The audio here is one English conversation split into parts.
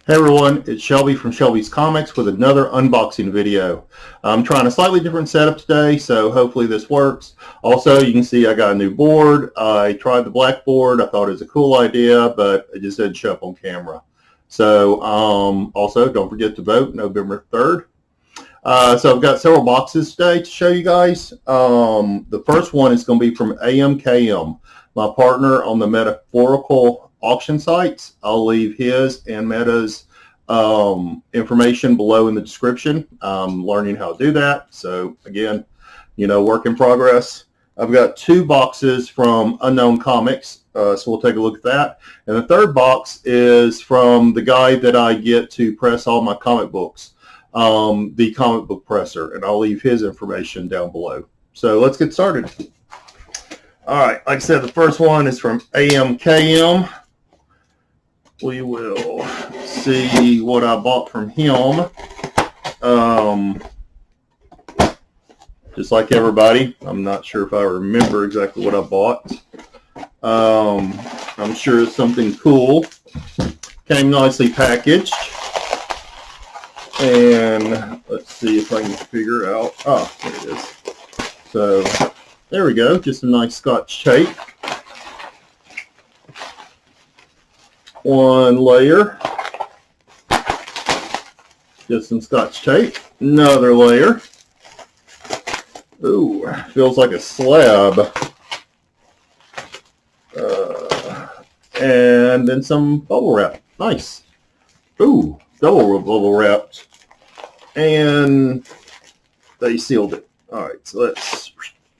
Hey everyone, it's Shelby from Shelby's Comics with another unboxing video. I'm trying a slightly different setup today, so hopefully this works. Also, you can see I got a new board. I tried the black board. I thought it was a cool idea, but it just didn't show up on camera. So, also, don't forget to vote November 3rd. So I've got several boxes today to show you guys. The first one is going to be from AMKM, my partner on the metaphorical auction sites. I'll leave his and Meta's information below in the description. I'm learning how to do that. So again, work in progress. I've got two boxes from Unknown Komikz. So we'll take a look at that. And the third box is from the guy that I get to press all my comic books, the comic book presser, and I'll leave his information down below. So let's get started. All right, like I said, the first one is from AMKM. We will see what I bought from him. Just like everybody, I'm not sure if I remember exactly what I bought. I'm sure it's something cool. Came nicely packaged. And let's see if I can figure out. Oh, there it is. So there we go. Just a nice Scotch tape. One layer. Just some Scotch tape. Another layer. Ooh, feels like a slab. And then some bubble wrap. Nice. Ooh, double bubble wrapped. And they sealed it. Alright, so let's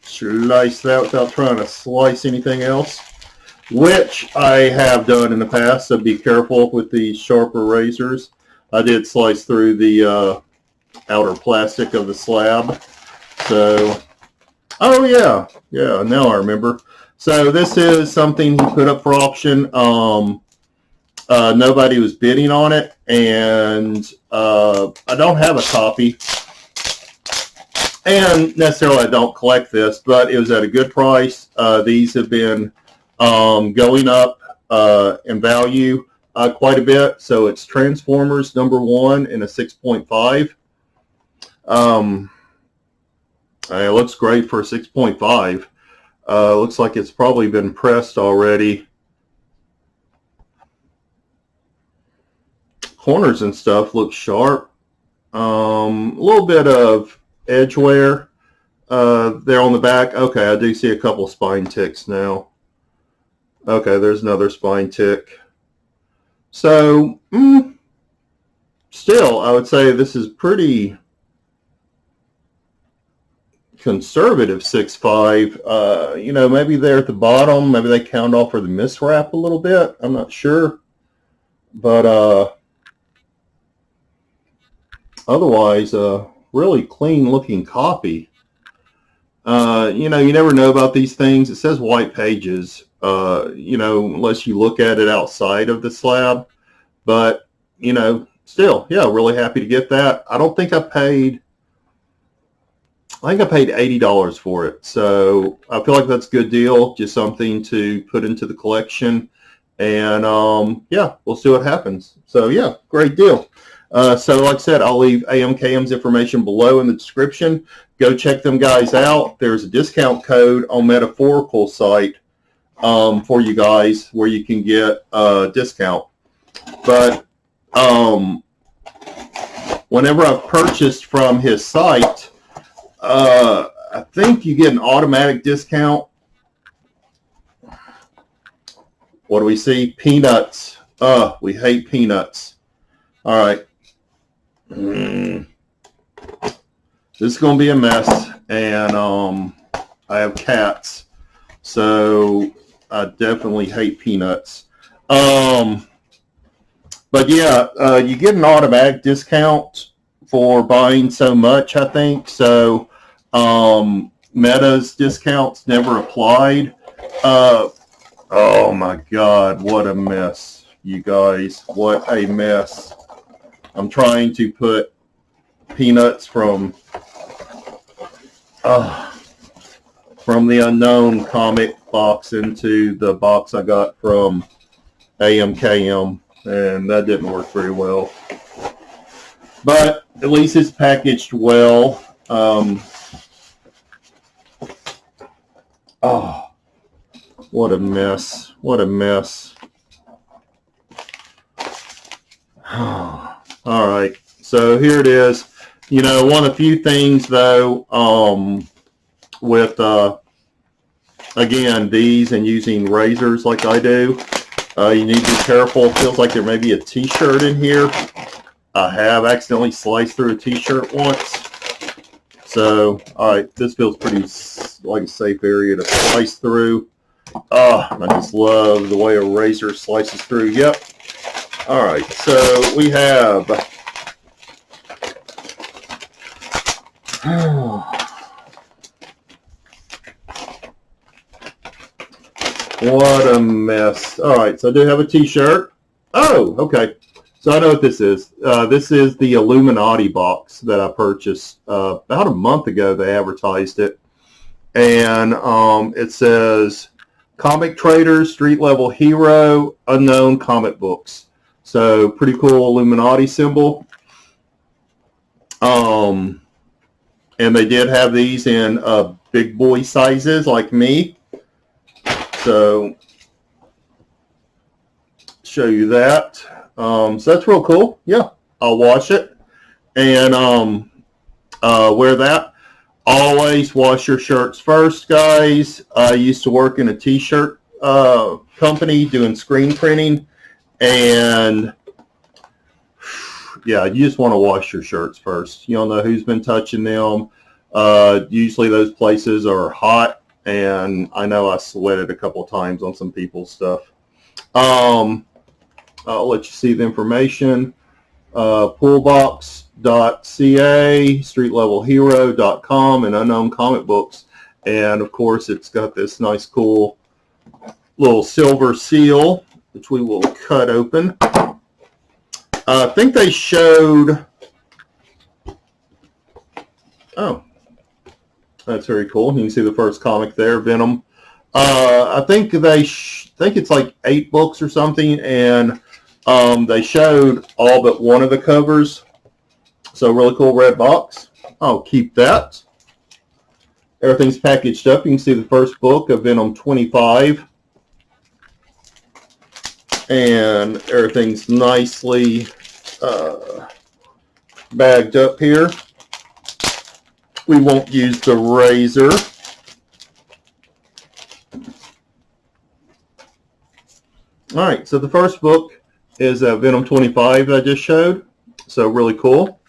slice that without trying to slice anything else, which I have done in the past, so be careful with these sharper razors. I did slice through the outer plastic of the slab. So, oh yeah, now I remember. So this is something he put up for auction. Nobody was bidding on it, and I don't have a copy. And necessarily I don't collect this, but it was at a good price. These have been going up in value quite a bit. So it's Transformers #1 in a 6.5. It looks great for a 6.5. Looks like it's probably been pressed already. Corners and stuff look sharp. A little bit of edge wear there on the back. Okay, I do see a couple spine ticks now. Okay, there's another spine tick. So, still, I would say this is pretty conservative 6.5. Maybe there at the bottom, maybe they count off for the miswrap a little bit. I'm not sure. But otherwise, really clean looking copy. You never know about these things. It says white pages, unless you look at it outside of the slab. But, still, yeah, really happy to get that. I think I paid $80 for it. So I feel like that's a good deal. Just something to put into the collection. And, yeah, we'll see what happens. So, yeah, great deal. So like I said, I'll leave AMKM's information below in the description. Go check them guys out. There's a discount code on Metaphorical site for you guys where you can get a discount. But whenever I've purchased from his site, I think you get an automatic discount. What do we see? Peanuts. We hate peanuts. All right. This is going to be a mess, and I have cats, so I definitely hate peanuts. But yeah, you get an automatic discount for buying so much, I think. So Meta's discounts never applied. Oh my God, what a mess, you guys. What a mess. I'm trying to put peanuts from the Unknown comic box into the box I got from AMKM. and that didn't work very well. But at least it's packaged well. Oh, what a mess. What a mess. All right. So here it is. You know, one of the few things, though, with, again, these and using razors like I do, you need to be careful. It feels like there may be a t-shirt in here. I have accidentally sliced through a t-shirt once. So, all right, this feels pretty like a safe area to slice through. Oh, I just love the way a razor slices through. Yep. All right, so we have what a mess. All right, so I do have a t-shirt. Oh, okay. So I know what this is. This is the Illuminati box that I purchased about a month ago. They advertised it. And it says, Comic Traders, Street Level Hero, Unknown Comic Books. So pretty cool Illuminati symbol. And they did have these in big boy sizes like me. So show you that. So that's real cool. Yeah, I'll wash it and wear that. Always wash your shirts first, guys. I used to work in a t-shirt company doing screen printing, and yeah, you just want to wash your shirts first. You don't know who's been touching them. Usually those places are hot, and I know I sweated a couple times on some people's stuff. I'll let you see the information. Poolbox.ca, streetlevelhero.com, and Unknown Comic Books. And of course, it's got this nice, cool little silver seal, which we will cut open. I think they showed. Oh, that's very cool. You can see the first comic there, Venom. I think think it's like 8 books or something, and they showed all but one of the covers. So really cool red box. I'll keep that. Everything's packaged up. You can see the first book of Venom 25. And everything's nicely bagged up here. We won't use the razor. All right, so the first book is Venom 25 that I just showed. So really cool.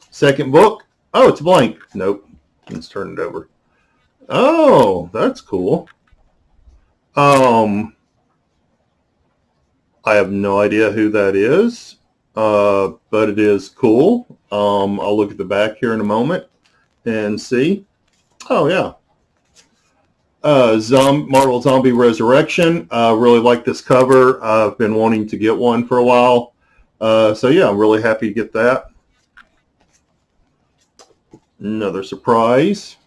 Second book. Oh, it's blank. Nope. Let's turn it over. Oh, that's cool. I have no idea who that is, but it is cool. I'll look at the back here in a moment and see. Oh, yeah. Marvel Zombie Resurrection. Really like this cover. I've been wanting to get one for a while. So yeah, I'm really happy to get that. Another surprise.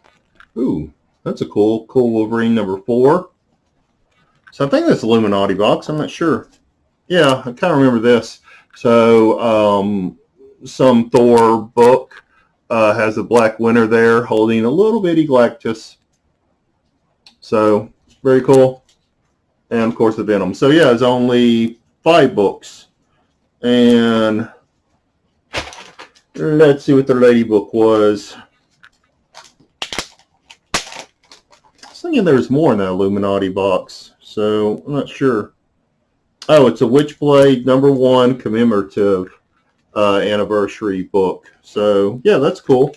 Ooh, that's a cool Wolverine number 4. So I think that's Illuminati box. I'm not sure. Yeah, I kind of remember this. So some Thor book has a Black Winter there holding a little bitty Galactus. So very cool. And of course the Venom. So yeah, it's only 5 books. And let's see what the lady book was. I was thinking there's more in that Illuminati box. So I'm not sure. Oh, it's a Witchblade number 1 commemorative anniversary book. So yeah, that's cool.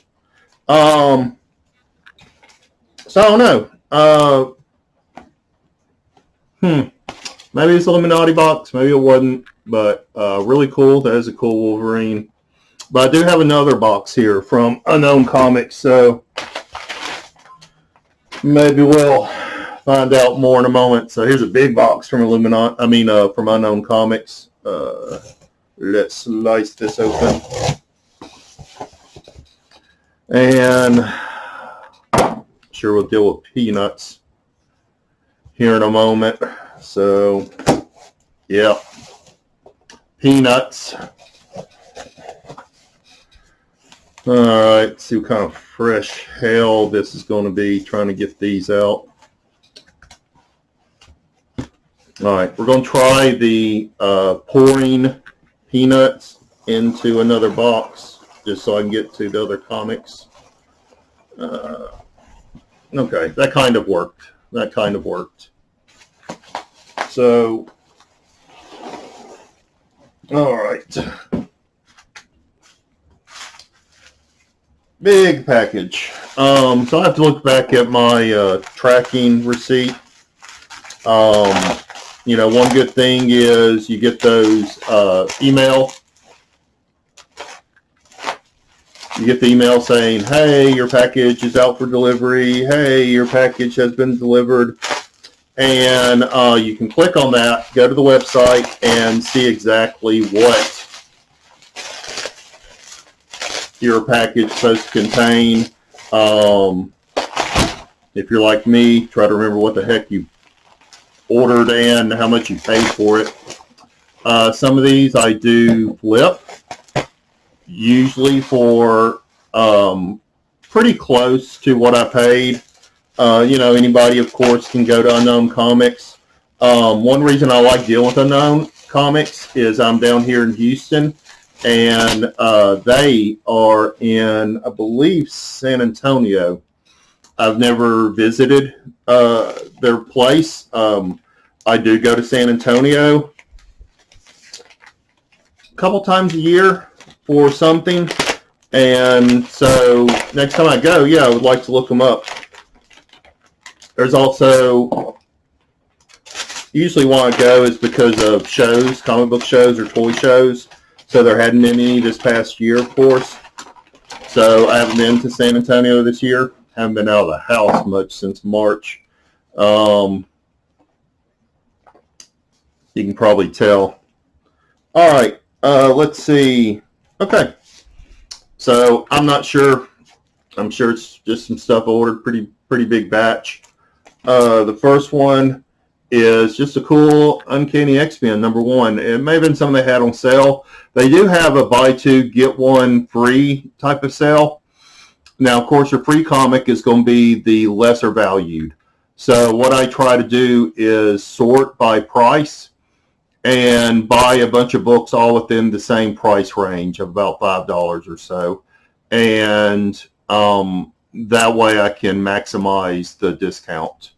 So I don't know. Maybe it's Illuminati box, maybe it wasn't, but really cool. That is a cool Wolverine. But I do have another box here from Unknown Comics, so maybe we'll find out more in a moment. So here's a big box from from Unknown Comics. Let's slice this open. And sure we'll deal with peanuts here in a moment. So yeah, Peanuts. All right, let's see what kind of fresh hell this is going to be, trying to get these out. All right, we're going to try the pouring peanuts into another box just so I can get to the other Komikz. Okay, that kind of worked. That kind of worked. So, all right. Big package. So I have to look back at my tracking receipt. You know, one good thing is you get those email. You get the email saying, hey, your package is out for delivery. Hey, your package has been delivered. And you can click on that, go to the website, and see exactly what your package is supposed to contain. If you're like me, try to remember what the heck you ordered and how much you paid for it. Some of these I do flip, usually for pretty close to what I paid. You know, anybody, of course, can go to Unknown Komikz. One reason I like dealing with Unknown Komikz is I'm down here in Houston, and they are in, I believe, San Antonio. I've never visited their place. I do go to San Antonio a couple times a year for something, and so next time I go, yeah, I would like to look them up. There's also, usually why I go is because of shows, comic book shows or toy shows. So there hadn't been any this past year, of course. So I haven't been to San Antonio this year. Haven't been out of the house much since March. You can probably tell. All right, let's see. Okay, so I'm not sure. I'm sure it's just some stuff I ordered, pretty big batch. The first one is just a cool Uncanny X-Men #1. It may have been something they had on sale. They do have a buy two, get one free type of sale. Now, of course, your free comic is going to be the lesser valued. So what I try to do is sort by price and buy a bunch of books all within the same price range of about $5 or so. And that way I can maximize the discount.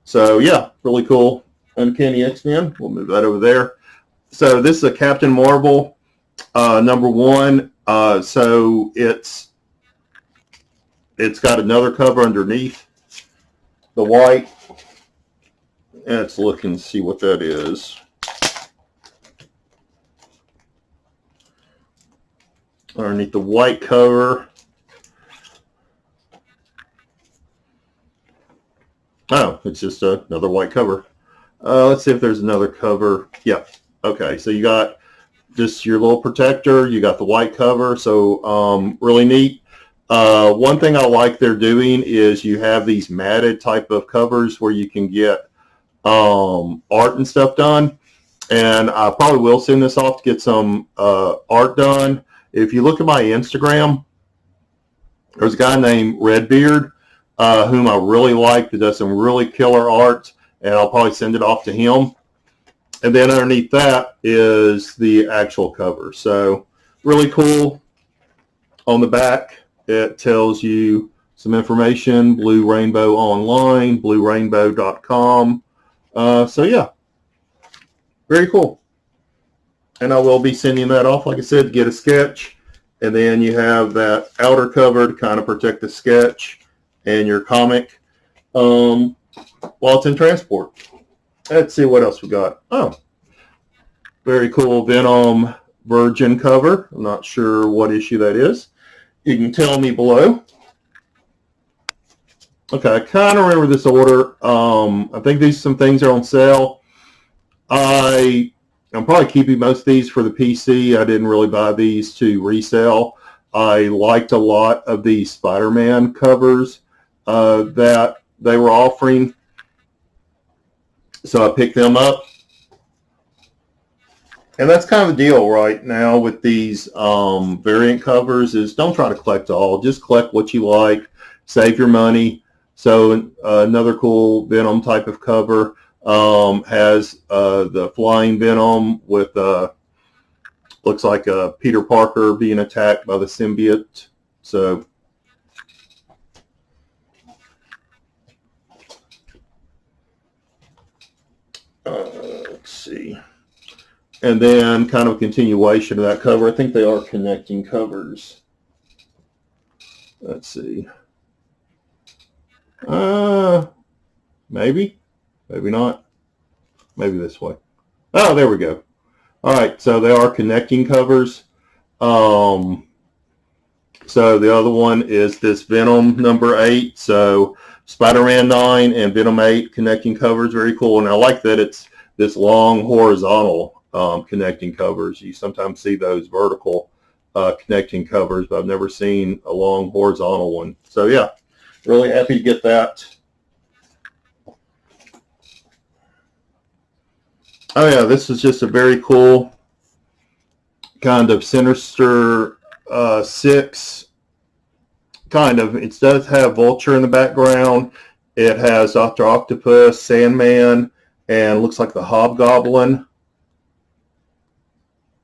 So yeah, really cool Uncanny X-Men. We'll move that over there. So this is a Captain Marvel #1. So it's got another cover underneath the white. Let's look and see what that is. Underneath the white cover. Oh, it's just another white cover. Let's see if there's another cover. Yeah. Okay, so you got just your little protector. You got the white cover. So really neat. One thing I like they're doing is you have these matted type of covers where you can get art and stuff done. And I probably will send this off to get some art done. If you look at my Instagram, there's a guy named Redbeard, whom I really like, that does some really killer art, and I'll probably send it off to him. And then underneath that is the actual cover. So really cool. On the back, it tells you some information, Blue Rainbow Online, bluerainbow.com. So yeah, very cool. And I will be sending that off, like I said, to get a sketch. And then you have that outer cover to kind of protect the sketch and your comic while it's in transport. Let's see what else we got. Oh, very cool Venom Virgin cover. I'm not sure what issue that is. You can tell me below. Okay, I kind of remember this order. I think some things are on sale. I'm probably keeping most of these for the PC. I didn't really buy these to resell. I liked a lot of these Spider-Man covers that they were offering, so I picked them up. And that's kind of the deal right now with these variant covers is don't try to collect all. Just collect what you like. Save your money. So another cool Venom type of cover has the flying Venom with looks like Peter Parker being attacked by the symbiote. So let's see. And then kind of a continuation of that cover. I think they are connecting covers. Let's see. Maybe not. Maybe this way. Oh, there we go. All right, so they are connecting covers. So the other one is this Venom number 8. So Spider-Man 9 and Venom 8 connecting covers, very cool. And I like that it's this long horizontal connecting covers. You sometimes see those vertical connecting covers, but I've never seen a long horizontal one. So yeah, really happy to get that. Oh yeah, this is just a very cool kind of Sinister 6 kind of. It does have Vulture in the background. It has Dr. Octopus, Sandman, and looks like the Hobgoblin.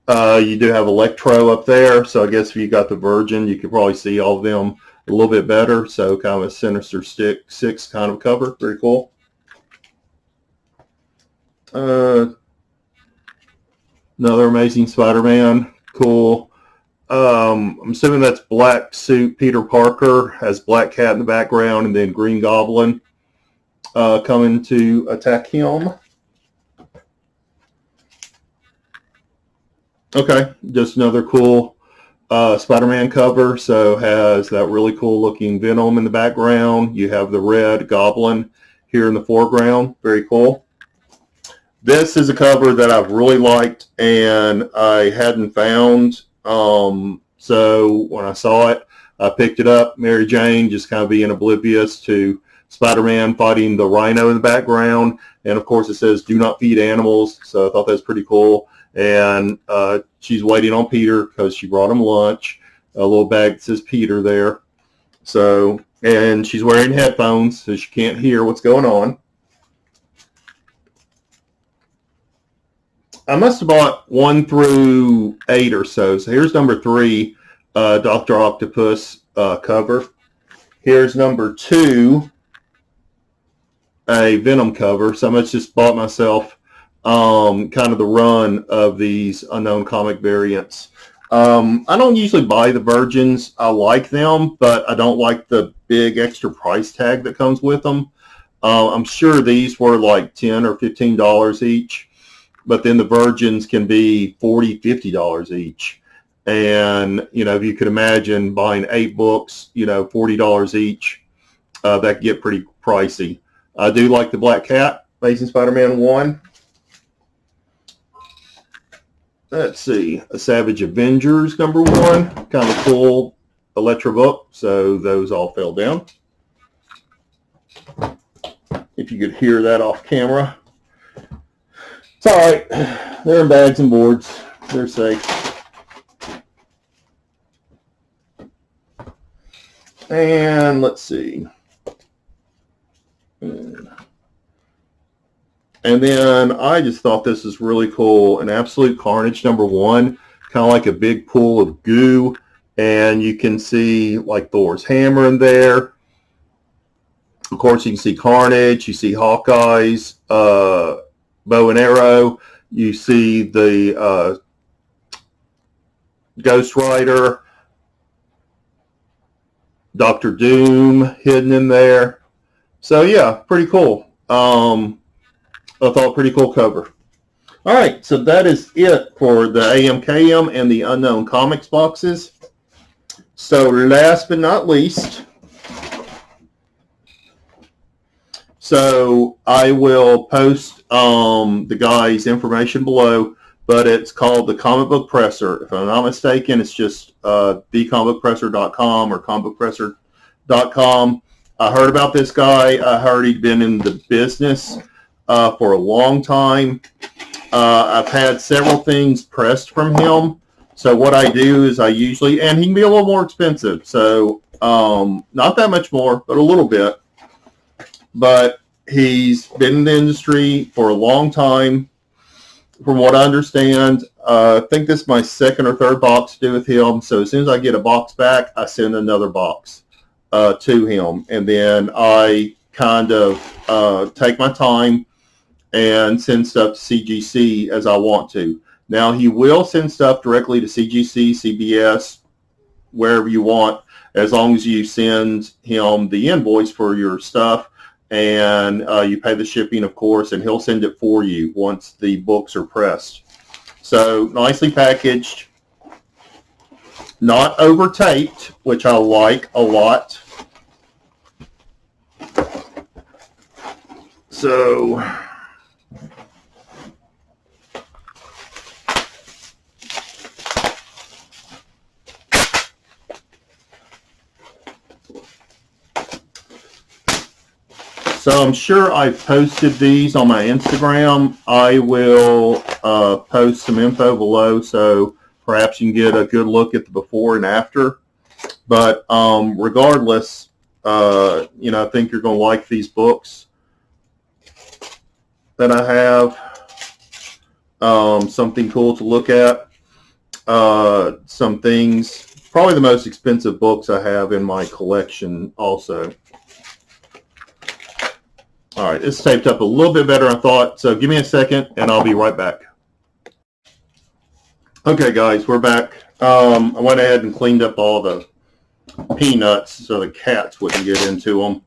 You do have Electro up there, so I guess if you got the Virgin, you could probably see all of them a little bit better. So kind of a Sinister 6 kind of cover. Very cool. Another Amazing Spider-Man. Cool. I'm assuming that's black suit Peter Parker, has Black Cat in the background, and then Green Goblin coming to attack him. Okay, just another cool Spider-Man cover. So has that really cool looking Venom in the background. You have the red Goblin here in the foreground. Very cool. This is a cover that I've really liked and I hadn't found. So when I saw it, I picked it up. Mary Jane just kind of being oblivious to Spider-Man fighting the Rhino in the background. And of course it says, do not feed animals. So I thought that's pretty cool. And she's waiting on Peter because she brought him lunch. A little bag that says Peter there. So, and she's wearing headphones so she can't hear what's going on. I must have bought 1 through 8 or so. So here's number 3, Dr. Octopus cover. Here's number 2, a Venom cover. So I must just bought myself kind of the run of these unknown comic variants. I don't usually buy the Virgins. I like them, but I don't like the big extra price tag that comes with them. I'm sure these were like $10 or $15 each. But then the Virgins can be $40, $50 each. And, you know, if you could imagine buying 8 books, you know, $40 each, that could get pretty pricey. I do like the Black Cat, Amazing Spider-Man 1. Let's see, a Savage Avengers number 1. Kind of cool Electro book. So those all fell down. If you could hear that off camera. It's all right. They're in bags and boards. They're safe. And let's see. And then I just thought this is really cool. An Absolute Carnage number 1. Kind of like a big pool of goo. And you can see like Thor's hammer in there. Of course, you can see Carnage. You see Hawkeye's bow and arrow. You see the Ghost Rider, Dr. Doom hidden in there. So yeah, pretty cool. I thought pretty cool cover. All right, so that is it for the AMKM and the Unknown Comics boxes. So last but not least, so I will post the guy's information below, but it's called the Comic Book Presser. If I'm not mistaken, it's just thecomicbookpresser.com or comicbookpresser.com. I heard about this guy. I heard he'd been in the business for a long time, I've had several things pressed from him. So what I do is I usually, and he can be a little more expensive. So not that much more, but a little bit. But he's been in the industry for a long time. From what I understand, I think this is my second or third box to do with him. So as soon as I get a box back, I send another box to him. And then I kind of take my time and send stuff to CGC as I want to. Now, he will send stuff directly to CGC, CBS, wherever you want, as long as you send him the invoice for your stuff. And you pay the shipping, of course, and he'll send it for you once the books are pressed. So nicely packaged, not over taped, which I like a lot. So I'm sure I've posted these on my Instagram. I will post some info below, so perhaps you can get a good look at the before and after. But regardless, I think you're going to like these books that I have. Something cool to look at. Some things, probably the most expensive books I have in my collection also. All right, it's taped up a little bit better than I thought, so give me a second and I'll be right back. Okay, guys, we're back. I went ahead and cleaned up all the peanuts so the cats wouldn't get into them.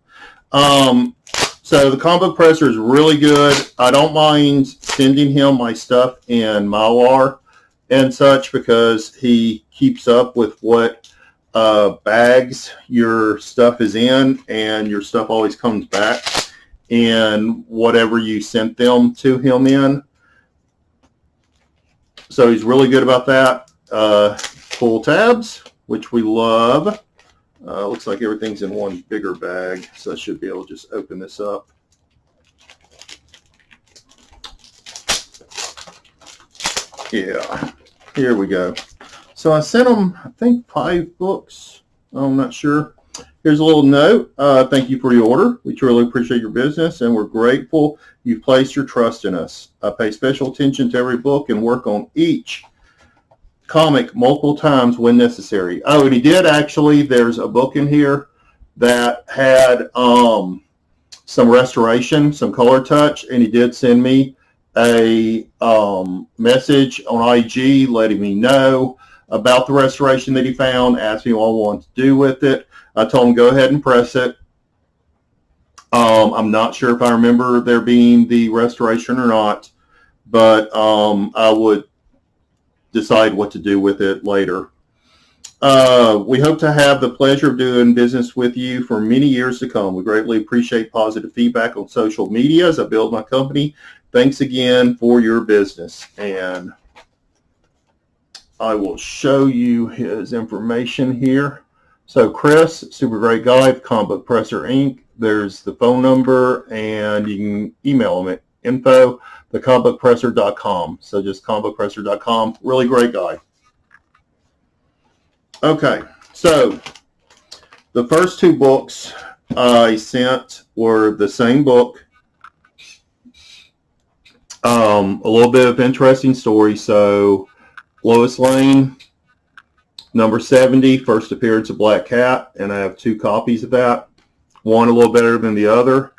So the comic book presser is really good. I don't mind sending him my stuff in Mylar and such because he keeps up with what bags your stuff is in, and your stuff always comes back in whatever you sent them to him in. So he's really good about that. Pull tabs, which we love. Looks like everything's in one bigger bag, so I should be able to just open this up. Yeah, here we go. So I sent him, I think, 5 books. I'm not sure. Here's a little note. Thank you for your order. We truly appreciate your business, and we're grateful you've placed your trust in us. I pay special attention to every book and work on each comic multiple times when necessary. Oh, and he did actually. There's a book in here that had some restoration, some color touch, and he did send me a message on IG letting me know about the restoration that he found, asked me what I wanted to do with it. I told him go ahead and press it. I'm not sure if I remember there being the restoration or not, but I would decide what to do with it later. We hope to have the pleasure of doing business with you for many years to come. We greatly appreciate positive feedback on social media as I build my company. Thanks again for your business. And I will show you his information here. So Chris, super great guy, Comic Book Presser Inc. There's the phone number, and you can email him at info@thecomicbookpresser.com. So just comicbookpresser.com. Really great guy. Okay, so the first 2 books I sent were the same book. A little bit of interesting story. So Lois Lane, number 70, first appearance of Black Cat, and I have 2 copies of that. One a little better than the other.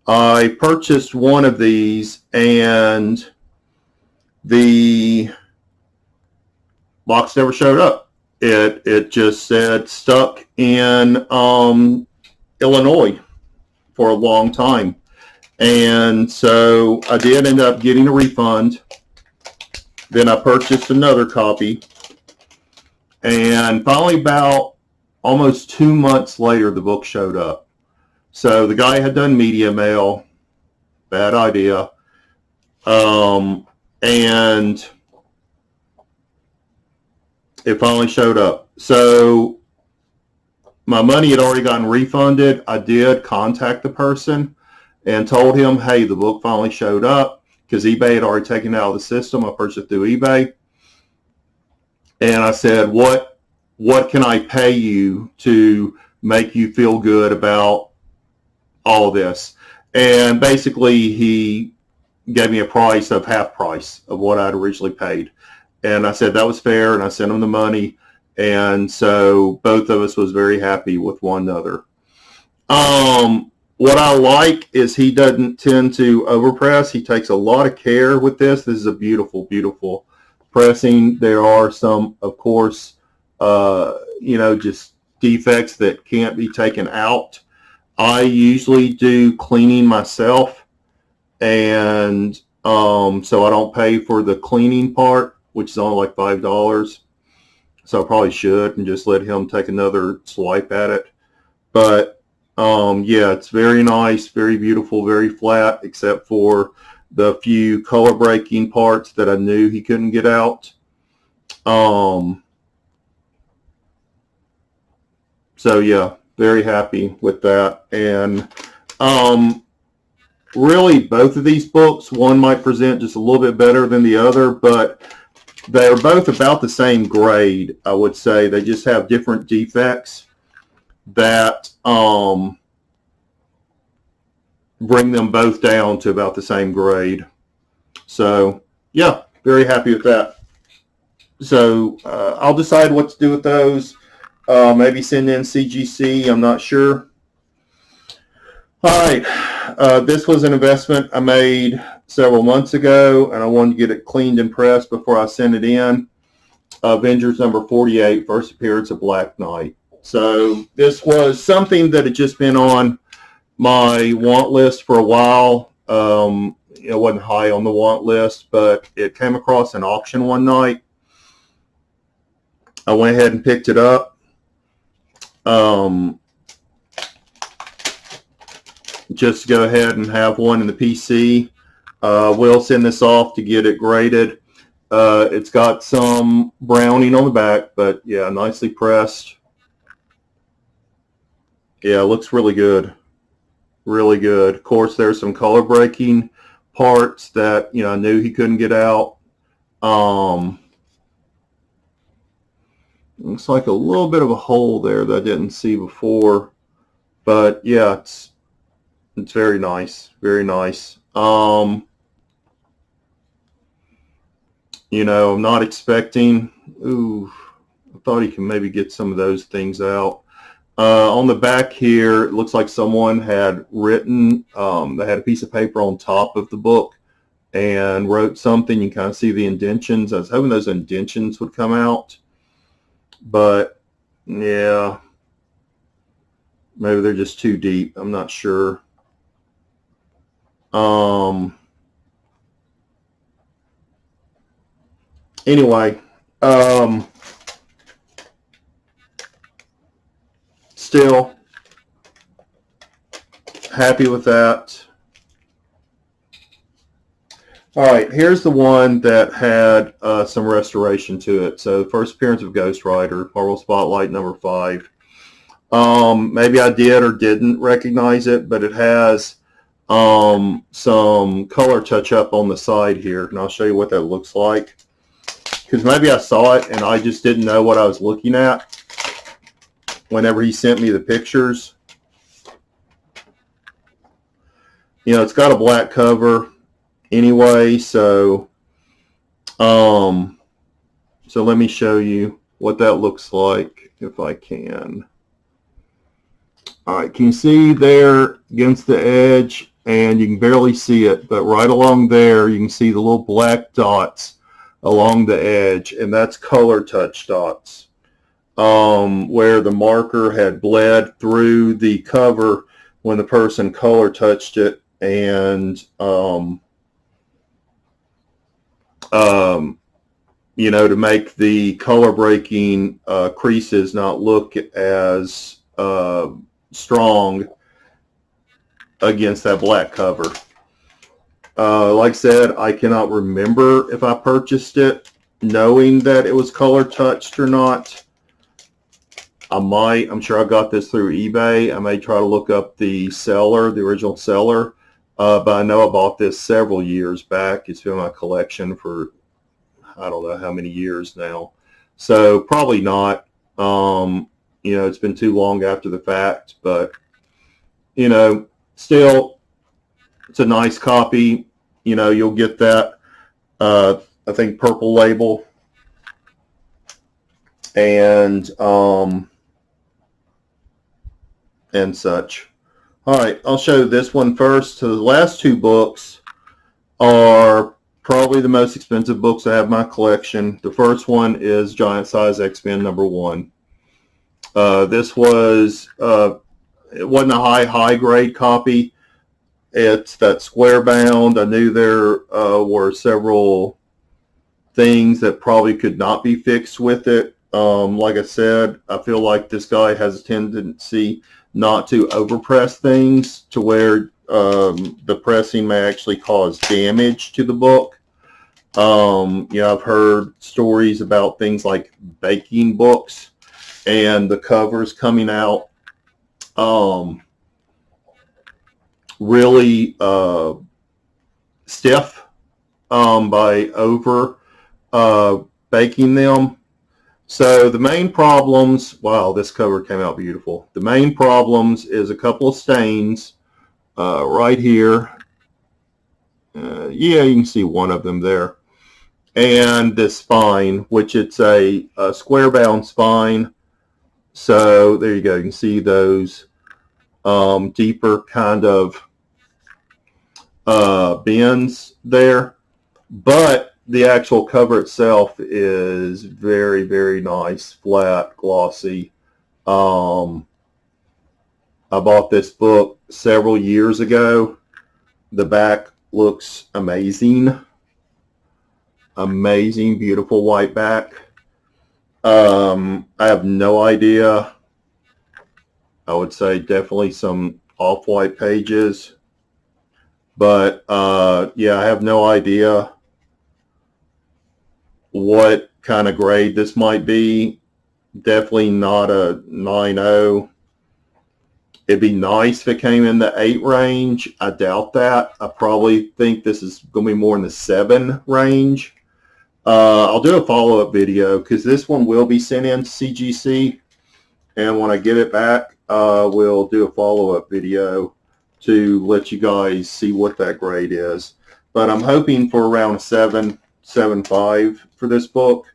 I purchased one of these, and the box never showed up. It just said stuck in Illinois for a long time. And so I did end up getting a refund. Then I purchased another copy. And finally, about almost 2 months later, the book showed up. So the guy had done media mail. Bad idea. And it finally showed up. So my money had already gotten refunded. I did contact the person and told him, hey, the book finally showed up. because eBay had already taken it out of the system. I purchased it through eBay. And I said, what can I pay you to make you feel good about all this? And basically he gave me a price of half price of what I'd originally paid. And I said that was fair, and I sent him the money. And so both of us was very happy with one another. What I like is he doesn't tend to overpress. He takes a lot of care with this. This is a beautiful, beautiful pressing. There are some, of course, just defects that can't be taken out. I usually do cleaning myself, and so I don't pay for the cleaning part, which is only like $5. So I probably should and just let him take another swipe at it. But yeah, it's very nice, very beautiful, very flat, except for the few color breaking parts that I knew he couldn't get out. So yeah, very happy with that. And really both of these books, one might present just a little bit better than the other, but they're both about the same grade, I would say. They just have different defects that bring them both down to about the same grade. So yeah, very happy with that. So I'll decide what to do with those. Maybe send in CGC, I'm not sure. All right, this was an investment I made several months ago, and I wanted to get it cleaned and pressed before I sent it in. Avengers number 48, first appearance of Black Knight. So this was something that had just been on my want list for a while. It wasn't high on the want list, but it came across an auction one night. I went ahead and picked it up. Just to go ahead and have one in the PC. We'll send this off to get it graded. It's got some browning on the back, but yeah, nicely pressed. Yeah, it looks really good. Really good. Of course, there's some color breaking parts that, I knew he couldn't get out. Looks like a little bit of a hole there that I didn't see before. But yeah, it's very nice. Very nice. I'm not expecting, I thought he can maybe get some of those things out. On the back here, it looks like someone had written, they had a piece of paper on top of the book and wrote something. You can kind of see the indentions. I was hoping those indentions would come out, but yeah, maybe they're just too deep. I'm not sure. Anyway, still happy with that. All right, here's the one that had some restoration to it. So first appearance of Ghost Rider, Marvel Spotlight number 5. Maybe I did or didn't recognize it, but it has some color touch up on the side here, and I'll show you what that looks like. Because maybe I saw it and I just didn't know what I was looking at whenever he sent me the pictures. It's got a black cover anyway, so let me show you what that looks like if I can. All right, can you see there against the edge? And you can barely see it, but right along there you can see the little black dots along the edge, and that's color touch dots, where the marker had bled through the cover when the person color touched it, and to make the color breaking creases not look as strong against that black cover. Like I said, I cannot remember if I purchased it knowing that it was color touched or not. I'm sure I got this through eBay. I may try to look up the seller, the original seller, but I know I bought this several years back. It's been in my collection for I don't know how many years now. So probably not. You know, it's been too long after the fact, but you know, still, it's a nice copy. You know, you'll get that, I think, purple label, and such. All right, I'll show this one first. So the last two books are probably the most expensive books I have in my collection. The first one is Giant Size X-Men #1. This was, it wasn't a high grade copy. It's that square bound. I knew there were several things that probably could not be fixed with it. Like I said, I feel like this guy has a tendency not to overpress things to where the pressing may actually cause damage to the book. You know, I've heard stories about things like baking books and the covers coming out really stiff by over baking them. So the main problems, wow, this cover came out beautiful. The main problems is a couple of stains right here. Yeah, you can see one of them there. And this spine, which it's a square bound spine. So there you go. You can see those deeper kind of bends there. But the actual cover itself is very, very nice, flat, glossy. I bought this book several years ago. The back looks amazing. Amazing, beautiful white back. I have no idea. I would say definitely some off-white pages. But yeah, I have no idea what kind of grade this might be. Definitely not a 9.0. It'd be nice if it came in the 8 range. I doubt that. I probably think this is going to be more in the 7 range. I'll do a follow-up video because this one will be sent in to CGC, and when I get it back, we'll do a follow-up video to let you guys see what that grade is. But I'm hoping for around a 7.5 for this book,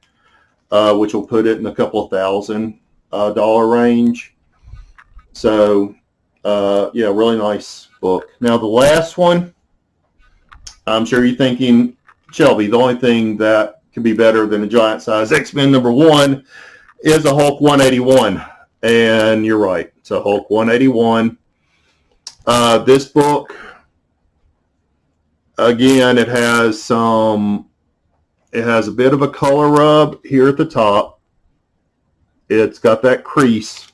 which will put it in a couple of $1,000 range. So yeah, really nice book. Now the last one, I'm sure you're thinking, Shelby, the only thing that can be better than a Giant Size X-Men #1 is a Hulk 181. And you're right, it's a Hulk 181. This book, again, it has a bit of a color rub here at the top. It's got that crease.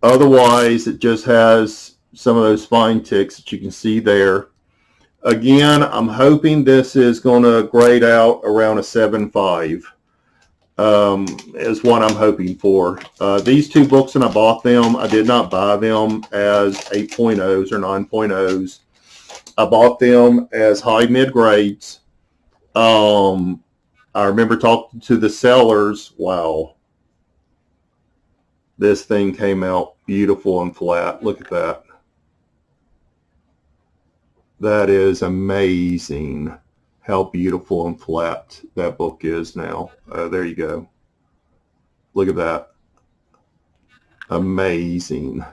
Otherwise, it just has some of those fine ticks that you can see there. Again, I'm hoping this is going to grade out around a 7.5. Is what I'm hoping for. These two books, when I bought them, I did not buy them as 8.0s or 9.0s. I bought them as high mid grades. I remember talking to the sellers. Wow, this thing came out beautiful and flat. Look at that. That is amazing how beautiful and flat that book is now. There you go. Look at that. Amazing.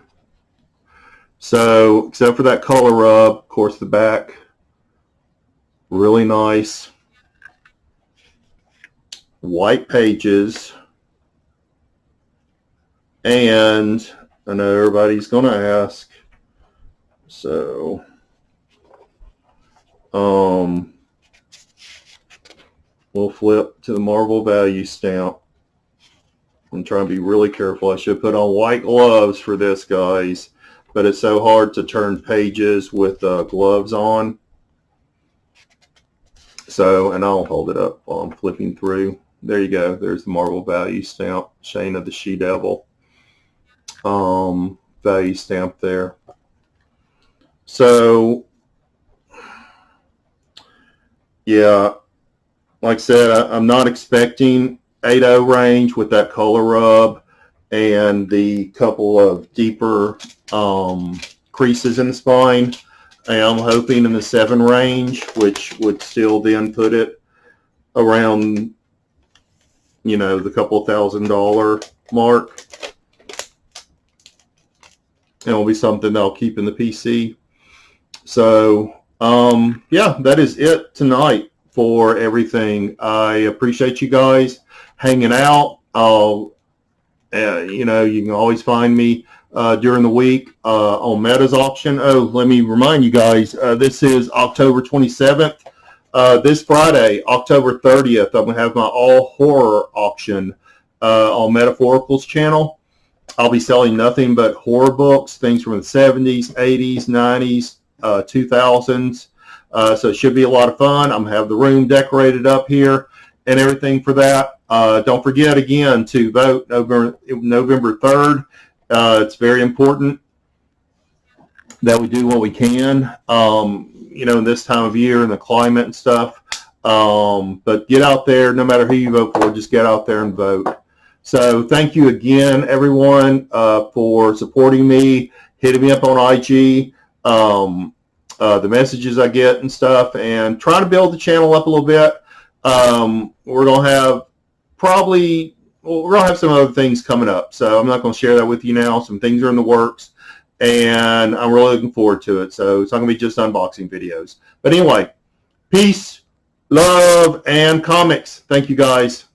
So, except for that color rub, of course, the back, really nice. White pages. And I know everybody's going to ask, so we'll flip to the Marvel value stamp and try and be really careful. I should put on white gloves for this, guys, but it's so hard to turn pages with gloves on. So, and I'll hold it up while I'm flipping through. There you go. There's the Marvel value stamp, Shane of the She-Devil value stamp there. So yeah, like I said, I'm not expecting 8.0 range with that color rub and the couple of deeper creases in the spine. I am hoping in the 7 range, which would still then put it around, you know, the couple $1,000 mark. It'll be something that I'll keep in the PC. So yeah, that is it tonight for everything. I appreciate you guys hanging out. You know, you can always find me during the week on Meta's auction. Oh, let me remind you guys, this is October 27th. This Friday, October 30th, I'm going to have my all horror auction on Metaphorical's channel. I'll be selling nothing but horror books, things from the 70s, 80s, 90s, 2000s. So it should be a lot of fun. I'm going to have the room decorated up here and everything for that. Don't forget, again, to vote November 3rd. It's very important that we do what we can, you know, in this time of year and the climate and stuff. But get out there, no matter who you vote for, just get out there and vote. So thank you again, everyone, for supporting me, hitting me up on IG, the messages I get and stuff, and trying to build the channel up a little bit. We're going to have we're going to have some other things coming up, so I'm not going to share that with you now. Some things are in the works, and I'm really looking forward to it. So it's not going to be just unboxing videos. But anyway, peace, love, and comics. Thank you, guys.